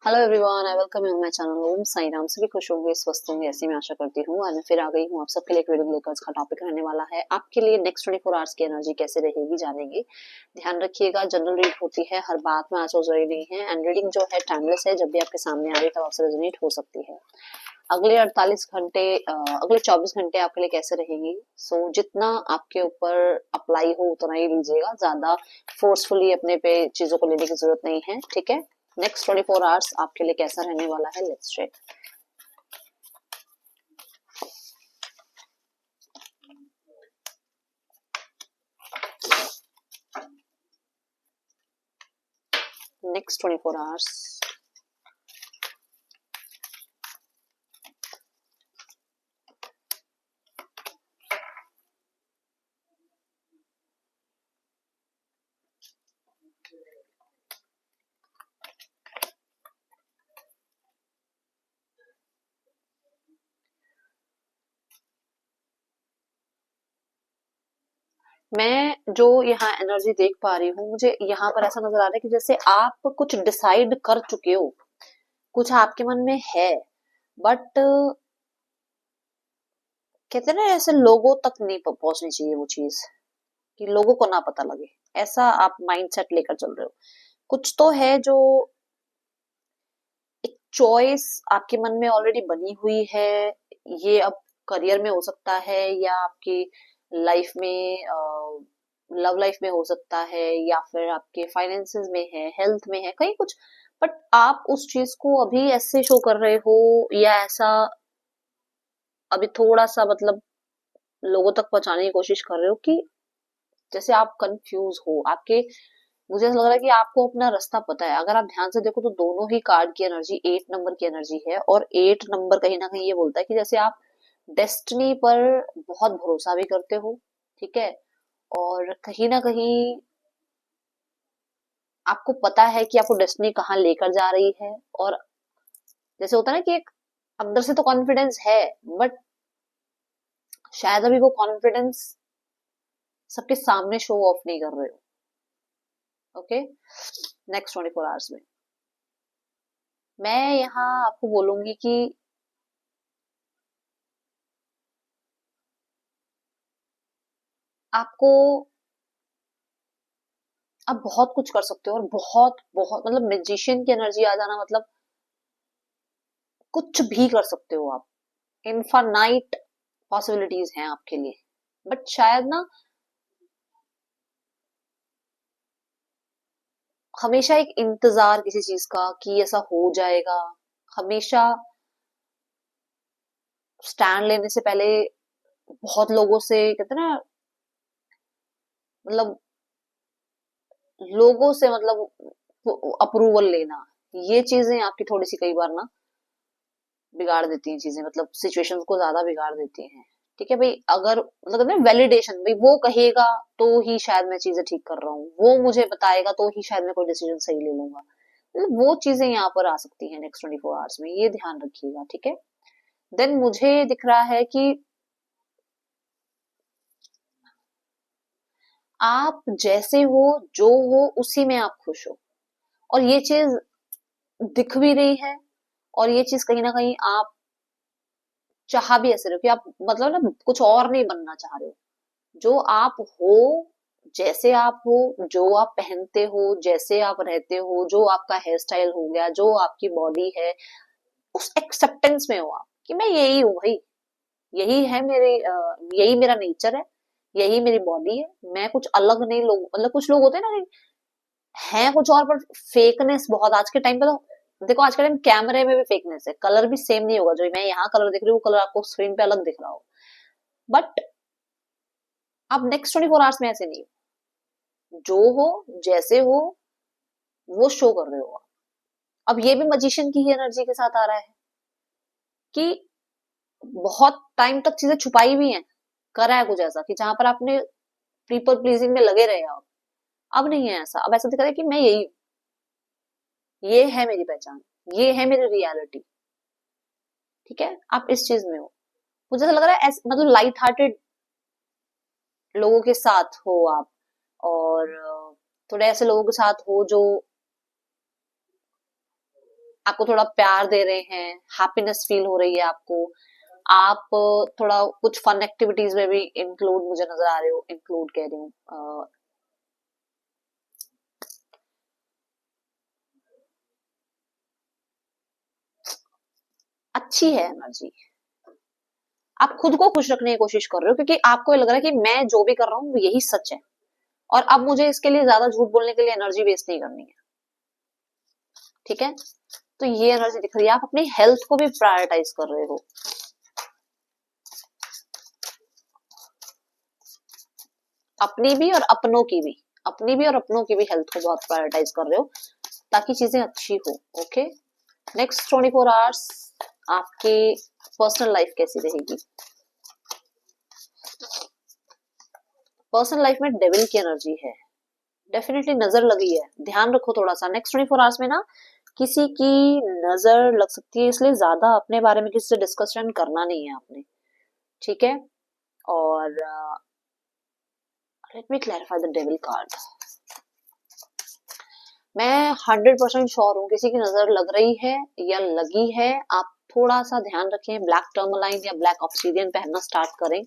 Hello everyone, I welcome you my channel. Om Sai Ram. सभी खुश होंगे, स्वस्थ होंगे, ऐसी मैं आशा करती हूँ। आज मैं फिर आ गई हूँ आप सबके लिए एक वीडियो लेकर। इसका टॉपिक रहने वाला है आपके लिए नेक्स्ट 24 आवर्स की एनर्जी कैसे रहेगी, जानेंगे। ध्यान रखिएगा, जनरल रीड होती है, हर बात में आंसर जरूरी नहीं है। एंड रीडिंग जो है टाइमलेस है, जब भी आपके सामने आ रही तब आपसे रेजोनेट हो सकती है। अगले 48 घंटे अगले 24 घंटे आपके लिए कैसे रहेगी? जितना आपके ऊपर अप्लाई हो उतना ही लीजिएगा, ज्यादा फोर्सफुली अपने पे चीजों को लेने की जरूरत नहीं है, ठीक है। नेक्स्ट 24 आवर्स आपके लिए कैसा रहने वाला है, लेट्स चेक। Next 24 hours. मैं जो यहाँ एनर्जी देख पा रही हूँ, मुझे यहाँ पर ऐसा नजर आ रहा है कि जैसे आप कुछ डिसाइड कर चुके हो, कुछ आपके मन में है, बट कहते हैं ना, ऐसे लोगों तक नहीं पहुंचनी चाहिए वो चीज, कि लोगों को ना पता लगे। ऐसा आप माइंडसेट लेकर चल रहे हो। कुछ तो है जो एक चॉइस आपके मन में ऑलरेडी बनी हुई है। ये अब करियर में हो सकता है, या आपकी लाइफ में, लव लाइफ में हो सकता है, या फिर आपके फाइनेंसेस में है, हेल्थ में है, कहीं कुछ। बट आप उस चीज को अभी ऐसे शो कर रहे हो, या ऐसा अभी थोड़ा सा मतलब लोगों तक पहुंचाने की कोशिश कर रहे हो, कि जैसे आप कंफ्यूज हो। आपके मुझे ऐसा लग रहा है कि आपको अपना रास्ता पता है। अगर आप ध्यान से देखो तो दोनों ही कार्ड की एनर्जी 8 नंबर की एनर्जी है, और 8 नंबर कहीं ना कहीं ये बोलता है कि जैसे आप डेस्टिनी पर बहुत भरोसा भी करते हो, ठीक है, और कहीं ना कहीं आपको पता है कि आपको डेस्टिनी कहाँ लेकर जा रही है। और जैसे होता है ना कि एक अंदर से तो कॉन्फिडेंस है, बट शायद अभी वो कॉन्फिडेंस सबके सामने शो ऑफ नहीं कर रहे हो। ओके, नेक्स्ट 24 आवर्स में मैं यहाँ आपको बोलूंगी कि आपको, आप बहुत कुछ कर सकते हो, और बहुत बहुत मतलब मैजिशियन की एनर्जी आ जाना मतलब कुछ भी कर सकते हो आप। इनफानाइट पॉसिबिलिटीज हैं आपके लिए, बट शायद ना हमेशा एक इंतजार किसी चीज का कि ऐसा हो जाएगा। हमेशा स्टैंड लेने से पहले बहुत लोगों से, कहते हैं ना, मतलब लोगों से मतलब अप्रूवल लेना, ये चीजें आपकी थोड़ी सी कई बार ना बिगाड़ देती हैं चीजें, मतलब सिचुएशंस को ज्यादा बिगाड़ देती हैं। ठीक है भाई, अगर मतलब वैलिडेशन, भाई वो कहेगा तो ही शायद मैं चीजें ठीक कर रहा हूँ, वो मुझे बताएगा तो ही शायद मैं कोई डिसीजन सही ले लूंगा। मतलब वो चीजें यहाँ पर आ सकती हैं नेक्स्ट 24 आवर्स में, ये ध्यान रखिएगा, ठीक है। देन मुझे दिख रहा है कि आप जैसे हो, जो हो उसी में आप खुश हो, और ये चीज दिख भी रही है। और ये चीज कहीं ना कहीं आप चाह भी ऐसे रहे हो कि आप मतलब ना कुछ और नहीं बनना चाह रहे हो। जो आप हो, जैसे आप हो, जो आप पहनते हो, जैसे आप रहते हो, जो आपका हेयर स्टाइल हो गया, जो आपकी बॉडी है, उस एक्सेप्टेंस में हो आप, कि मैं यही हूँ भाई, यही है मेरे, यही मेरा नेचर है, यही मेरी बॉडी है, मैं कुछ अलग नहीं। लोग मतलब कुछ लोग होते हैं ना, है कुछ और, पर फेकनेस बहुत आज के टाइम पे तो देखो, आज के टाइम कैमरे में भी फेकनेस है। कलर भी सेम नहीं होगा, जो मैं यहाँ कलर दिख रही हूँ वो कलर आपको स्क्रीन पे अलग दिख रहा हो। बट आप नेक्स्ट 24 आवर्स में ऐसे नहीं हो, जो हो, जैसे हो, वो शो कर रहे हो। अब ये भी मजिशियन की ही एनर्जी के साथ आ रहा है कि बहुत टाइम तक चीजें छुपाई भी हैं, करा है कुछ ऐसा कि जहां पर आपने पीपल प्लीजिंग में लगे रहे आप। अब नहीं है ऐसा, अब ऐसा दिख रहा है कि मैं यही हूं, ये है मेरी पहचान, ये है मेरी रियलिटी, ठीक है। आप इस चीज में हो। मुझे ऐसा लग रहा है मतलब लाइट हार्टेड लोगों के साथ हो आप, और थोड़े ऐसे लोगों के साथ हो जो आपको थोड़ा प्यार दे रहे हैं, हैप्पीनेस फील हो रही है आपको, आप थोड़ा कुछ फन एक्टिविटीज में भी इंक्लूड मुझे नजर आ रहे हो, इंक्लूड कह रही हूँ, अच्छी है एनर्जी। आप खुद को खुश रखने की कोशिश कर रहे हो क्योंकि आपको ये लग रहा है कि मैं जो भी कर रहा हूँ यही सच है, और अब मुझे इसके लिए ज्यादा झूठ बोलने के लिए एनर्जी वेस्ट नहीं करनी है। ठीक है, तो ये एनर्जी दिख रही है। आप अपनी हेल्थ को भी प्रायोरिटाइज कर रहे हो, अपनी भी और अपनों की भी, अपनी भी और अपनों की भी हेल्थ को बहुत प्रायोरिटाइज कर रहे हो ताकि चीजें अच्छी हो। ओके, नेक्स्ट 24 आवर्स आपकी पर्सनल लाइफ कैसी रहेगी? पर्सनल लाइफ में डेविल की एनर्जी है, डेफिनेटली नजर लगी है, ध्यान रखो थोड़ा सा। नेक्स्ट 24 आवर्स में ना किसी की नजर लग सकती है, इसलिए ज्यादा अपने बारे में किसी से डिस्कशन करना नहीं है आपने। ठीक है, और let me clarify the devil card. मैं 100% श्योर हूँ किसी की नजर लग रही है या लगी है। आप थोड़ा सा ध्यान रखें, ब्लैक टर्मलाइन या ब्लैक ऑब्सीडियन पहनना स्टार्ट करें।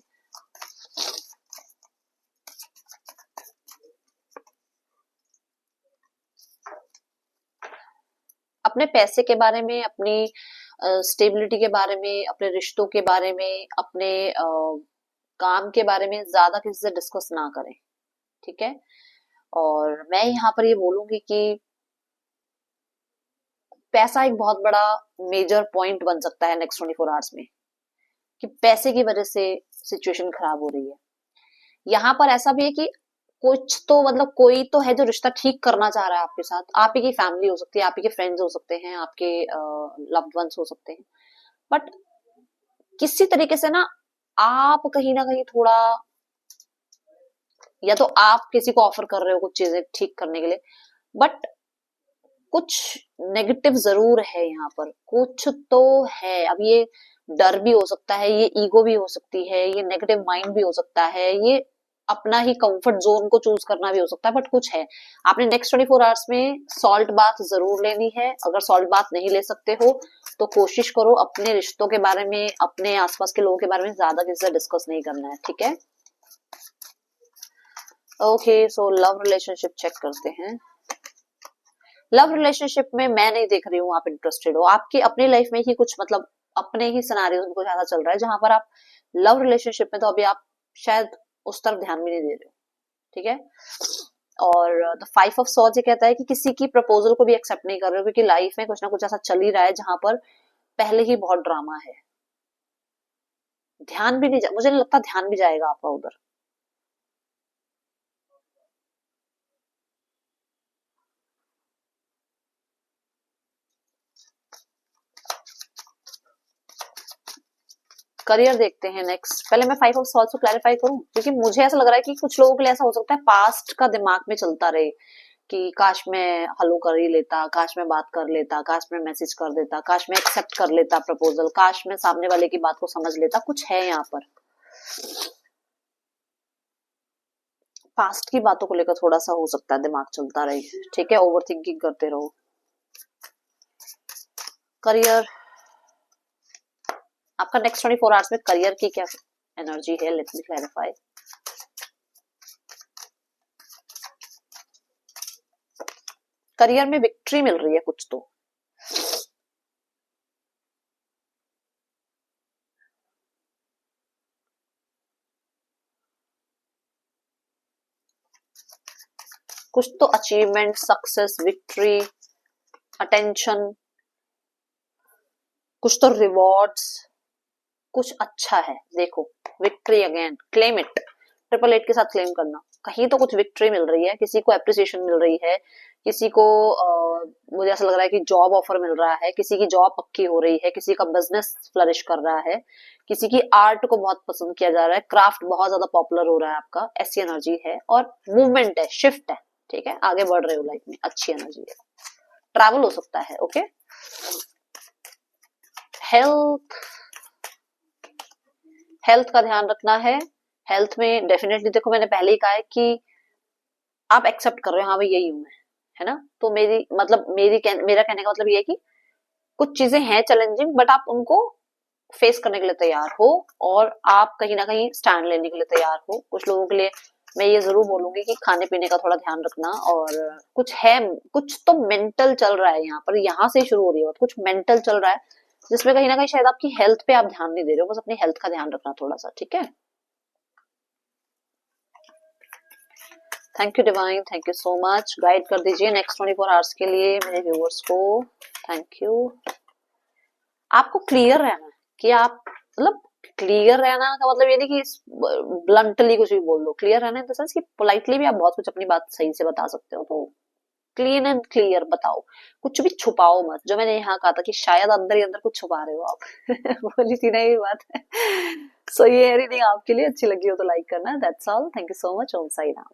अपने पैसे के बारे में, अपनी स्टेबिलिटी के बारे में, अपने रिश्तों के बारे में, अपने काम के बारे में ज्यादा किसी से डिस्कस ना करें। ठीक है, और मैं यहाँ पर ये बोलूंगी कि पैसा एक बहुत बड़ा मेजर पॉइंट बन सकता है नेक्स्ट 24 आवर्स में, कि पैसे की वजह से सिचुएशन खराब हो रही है। यहाँ पर ऐसा भी है कि कुछ तो मतलब कोई तो है जो रिश्ता ठीक करना चाह रहा है आपके साथ। आप ही की फैमिली हो सकती है, आप ही के फ्रेंड्स हो सकते हैं, आपके लव्ड वंस हो सकते हैं, बट किसी तरीके से ना आप कहीं ना कहीं थोड़ा, या तो आप किसी को ऑफर कर रहे हो कुछ चीजें ठीक करने के लिए, बट कुछ नेगेटिव जरूर है यहाँ पर, कुछ तो है। अब ये डर भी हो सकता है, ये ईगो भी हो सकती है, ये नेगेटिव माइंड भी हो सकता है, ये अपना ही कंफर्ट जोन को चूज करना भी हो सकता है, बट कुछ है। आपने नेक्स्ट 24 आवर्स में सॉल्ट बाथ जरूर लेनी है। अगर सॉल्ट बाथ नहीं ले सकते हो तो कोशिश करो अपने रिश्तों के बारे में, अपने आसपास के लोगों के बारे में ज्यादा किसी से डिस्कस नहीं करना है। ठीक है, okay, so love relationship check करते हैं। लव रिलेशनशिप में मैं नहीं देख रही हूँ आप इंटरेस्टेड हो। आपकी अपनी लाइफ में ही कुछ मतलब अपने ही सिनारियों में कुछ ऐसा चल रहा है जहां पर आप लव रिलेशनशिप में, तो अभी आप शायद उस तरफ ध्यान भी नहीं दे रहे हो। ठीक है, और द 5 ऑफ सॉर्ड्स ये कहता है कि किसी की प्रपोजल को भी एक्सेप्ट नहीं कर रहे हो क्योंकि लाइफ में कुछ ना कुछ ऐसा चल ही रहा है जहां पर पहले ही बहुत ड्रामा है। ध्यान भी नहीं मुझे नहीं लगता ध्यान भी जाएगा आपका उधर। करियर देखते हैं नेक्स्ट। पहले मैं 5 ऑफ सॉर्ड्स को क्लैरिफाई करूं क्योंकि मुझे ऐसा लग रहा है कि कुछ लोगों के लिए ऐसा हो सकता है पास्ट का दिमाग में चलता रहे कि काश मैं हलो कर ही लेता, काश मैं बात कर लेता, काश मैं मैसेज कर देता, काश मैं एक्सेप्ट कर लेता प्रपोजल, काश मैं सामने वाले की बात को समझ लेता। कुछ है यहाँ पर, पास्ट की बातों को लेकर थोड़ा सा हो सकता है दिमाग चलता रहे। ठीक है, ओवर थिंकिंग करते रहो। करियर, आपका नेक्स्ट 24 आवर्स में करियर की क्या एनर्जी है? Let me clarify. करियर में विक्ट्री मिल रही है कुछ तो, कुछ तो अचीवमेंट, सक्सेस, विक्ट्री, अटेंशन, कुछ तो रिवॉर्ड्स, कुछ अच्छा है। देखो, विक्ट्री अगेन, क्लेम इट, 888 के साथ क्लेम करना। कहीं तो कुछ विक्ट्री मिल रही है, किसी को अप्रिसिएशन मिल रही है, किसी को मुझे ऐसा लग रहा है कि जॉब ऑफर मिल रहा है, किसी की जॉब पक्की हो रही है, किसी का बिजनेस फ्लरिश कर रहा है, किसी की आर्ट को बहुत पसंद किया जा रहा है, क्राफ्ट बहुत ज्यादा पॉपुलर हो रहा है आपका, ऐसी एनर्जी है। और मूवमेंट है, शिफ्ट है। ठीक है, आगे बढ़ रहे हो लाइफ में, अच्छी एनर्जी है। ट्रैवल हो सकता है। ओके, हेल्थ, हेल्थ का ध्यान रखना है। हेल्थ में डेफिनेटली देखो, मैंने पहले ही कहा है कि आप एक्सेप्ट कर रहे हो, हाँ भाई यही हूं मैं, है ना। तो मेरी मतलब मेरा कहने का मतलब ये है कि कुछ चीजें हैं चैलेंजिंग, बट आप उनको फेस करने के लिए तैयार हो और आप कहीं ना कहीं स्टैंड लेने के लिए तैयार हो। कुछ लोगों के लिए मैं ये जरूर बोलूंगी कि खाने पीने का थोड़ा ध्यान रखना, और कुछ है, कुछ तो मेंटल चल रहा है यहाँ पर, यहाँ से शुरू हो रही है बात, कुछ मेंटल चल रहा है जिसमें कहीं ना कहीं शायद आपकी हेल्थ पे आप ध्यान नहीं दे रहे हो। बस अपनी हेल्थ का ध्यान रखना थोड़ा सा, ठीक है। Thank you divine, thank you so much. Guide कर दीजिए नेक्स्ट 24 आवर्स के लिए मेरे व्यूअर्स को। Thank you. आपको क्लियर रहना है कि आप, मतलब क्लियर रहना का मतलब ये नहीं कि ब्लंटली कुछ भी बोल दो। क्लियर रहना इन द सेंस कि पोलाइटली भी आप बहुत कुछ अपनी बात सही से बता सकते हो, तो क्लीन एंड क्लियर बताओ, कुछ भी छुपाओ मत। जो मैंने यहाँ कहा था कि शायद अंदर ही अंदर कुछ छुपा रहे हो आप बोली थी ना ये बात है। सो ये रीडिंग आपके लिए अच्छी लगी हो तो लाइक करना। That's all, thank you so much. Om Sai Ram.